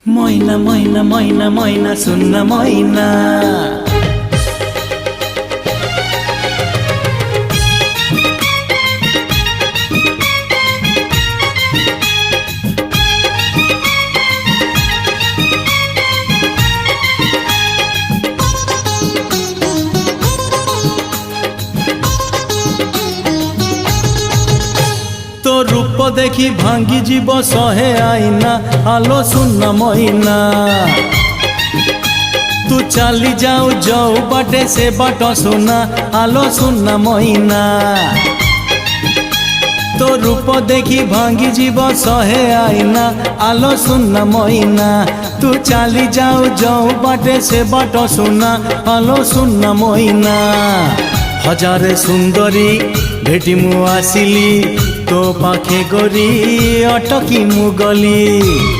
मैना मैना मैना मैना सुन्न मैना तो रूप देखी भांगी जीव सहे आईना आलो सुन्न मैना तू चली जाऊ जाऊ बाटे से बाट सुना आलो सुन्न मैना तो रूप देखी भांगी जीव सहे आईना आलो सुन्न मैना तू चली जाऊ जाऊ बाटे से बाट सुना आलो सुन्न मैना हजारे सुंदरी भेटी मु आसिली तो पाखे गरी अटकी मु गली।